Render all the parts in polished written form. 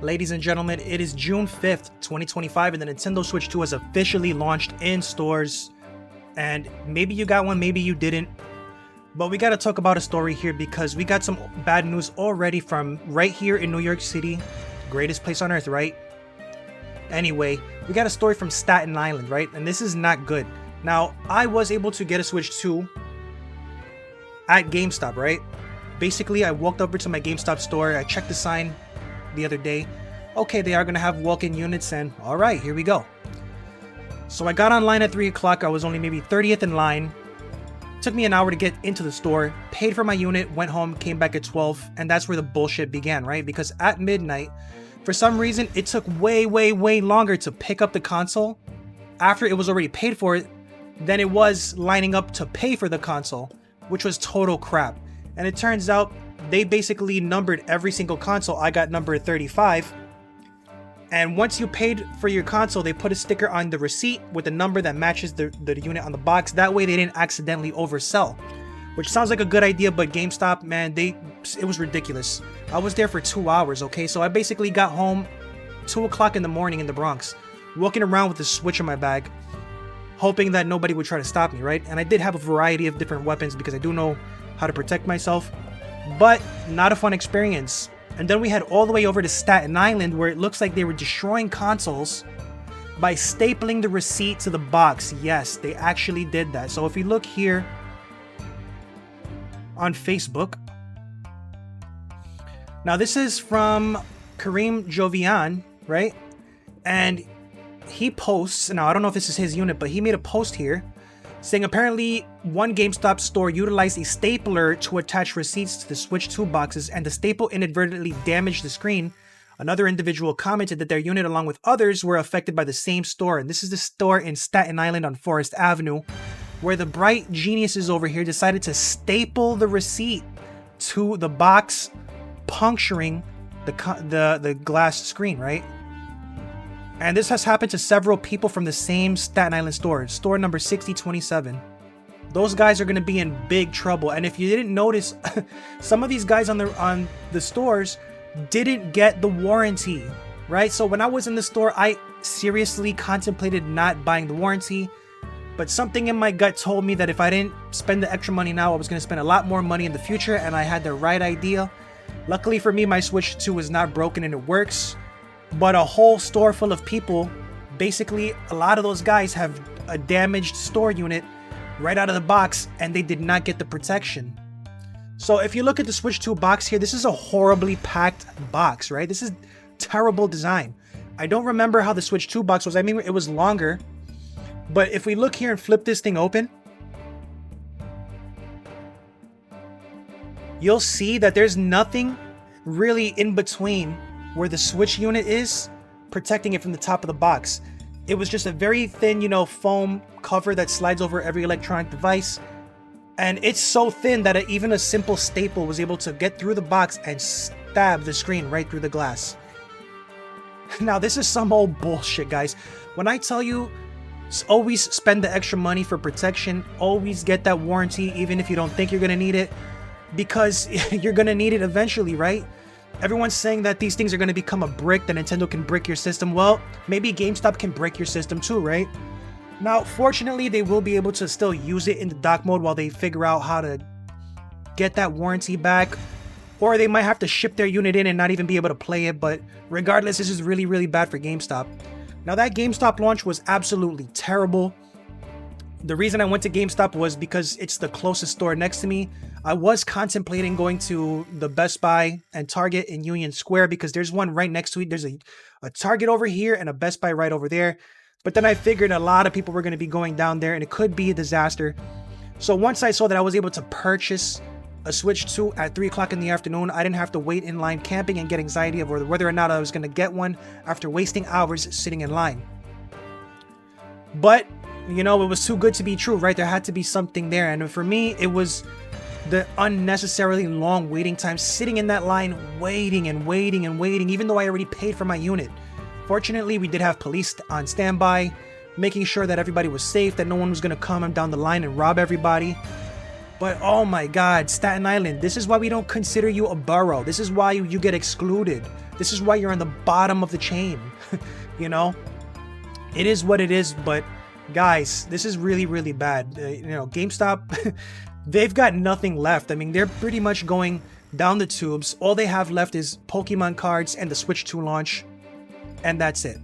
Ladies and gentlemen, it is June 5th, 2025, and the Nintendo Switch 2 has officially launched in stores. And maybe you got one, maybe you didn't. But we gotta talk about a story here because we got some bad news already from right here in New York City. Greatest place on earth, right? Anyway, we got a story from Staten Island, right? And this is not good. Now, I was able to get a Switch 2 at Gamestop, right? Basically, I walked over to my Gamestop store, I checked the sign the other day. Okay, they are gonna have walk-in units, and all right, here we go. So I got online at 3 o'clock. I was only maybe 30th in line. Took me an hour to get into the store, paid for my unit, went home, came back at 12, and that's where the bullshit began, right? Because at midnight, for some reason, it took way longer to pick up the console after it was already paid for it than it was lining up to pay for the console, which was total crap. And it turns out they basically numbered every single console. I got number 35. And once you paid for your console, they put a sticker on the receipt with a number that matches the unit on the box. That way they didn't accidentally oversell. Which sounds like a good idea, but GameStop, man, it was ridiculous. I was there for 2 hours, okay? So I basically got home 2 o'clock in the morning in the Bronx, walking around with a Switch in my bag, hoping that nobody would try to stop me, right? And I did have a variety of different weapons because I do know how to protect myself, but not a fun experience. And then we head all the way over to Staten Island, where it looks like they were destroying consoles by stapling the receipt to the box. Yes, they actually did that. So if you look here on Facebook, now this is from Kareem Jovian, right? And he posts, now I don't know if this is his unit, but he made a post here saying apparently one GameStop store utilized a stapler to attach receipts to the Switch 2 boxes, and the staple inadvertently damaged the screen. Another individual commented that their unit, along with others, were affected by the same store, and this is the store in Staten Island on Forest Avenue, where the bright geniuses over here decided to staple the receipt to the box, puncturing the glass screen, right? And this has happened to several people from the same Staten Island store number 6027. Those guys are going to be in big trouble. And if you didn't notice, some of these guys on the stores didn't get the warranty, right? So when I was in the store, I seriously contemplated not buying the warranty, but something in my gut told me that if I didn't spend the extra money now, I was going to spend a lot more money in the future, and I had the right idea. Luckily for me, my Switch 2 is not broken and it works. But a whole store full of people, basically a lot of those guys have a damaged store unit right out of the box, and they did not get the protection. So if you look at the Switch 2 box here, this is a horribly packed box, right? This is terrible design. I don't remember how the Switch 2 box was. I mean, it was longer. But if we look here and flip this thing open, you'll see that there's nothing really in between where the Switch unit is, protecting it from the top of the box. It was just a very thin, foam cover that slides over every electronic device. And it's so thin that even a simple staple was able to get through the box and stab the screen right through the glass. Now, this is some old bullshit, guys. When I tell you, always spend the extra money for protection, always get that warranty, even if you don't think you're gonna need it, because you're gonna need it eventually, right? Everyone's saying that these things are going to become a brick, that Nintendo can brick your system. Well, maybe GameStop can break your system too, right? Now, fortunately, they will be able to still use it in the dock mode while they figure out how to get that warranty back. Or they might have to ship their unit in and not even be able to play it. But regardless, this is really bad for GameStop. Now, that GameStop launch was absolutely terrible. The reason I went to GameStop was because it's the closest store next to me. I was contemplating going to the Best Buy and Target in Union Square because there's one right next to it. There's a Target over here and a Best Buy right over there. But then I figured a lot of people were going to be going down there and it could be a disaster. So once I saw that I was able to purchase a Switch 2 at 3 o'clock in the afternoon, I didn't have to wait in line camping and get anxiety of whether or not I was going to get one after wasting hours sitting in line. But it was too good to be true, right? There had to be something there. And for me, it was the unnecessarily long waiting time, sitting in that line, waiting, even though I already paid for my unit. Fortunately, we did have police on standby, making sure that everybody was safe, that no one was going to come down the line and rob everybody. But oh my God, Staten Island, this is why we don't consider you a borough. This is why you get excluded This is why you're on the bottom of the chain. You know, it is what it is. But guys, this is really, really bad. You know, GameStop, they've got nothing left. I mean, they're pretty much going down the tubes. All they have left is Pokemon cards and the Switch 2 launch, and that's it.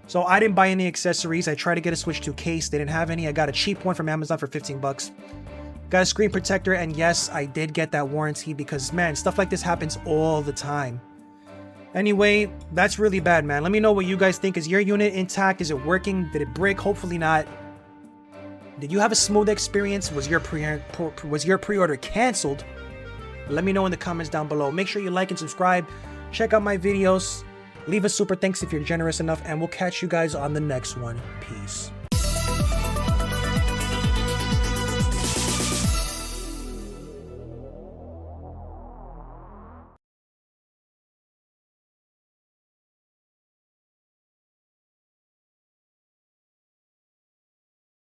So I didn't buy any accessories. I tried to get a Switch 2 case. They didn't have any. I got a cheap one from Amazon for 15 bucks. Got a screen protector, and yes, I did get that warranty because, man, stuff like this happens all the time. Anyway, that's really bad, man. Let me know what you guys think. Is your unit intact? Is it working? Did it break? Hopefully not. Did you have a smooth experience? Was your pre-order canceled? Let me know in the comments down below. Make sure you like and subscribe. Check out my videos. Leave a super thanks if you're generous enough, and we'll catch you guys on the next one. Peace.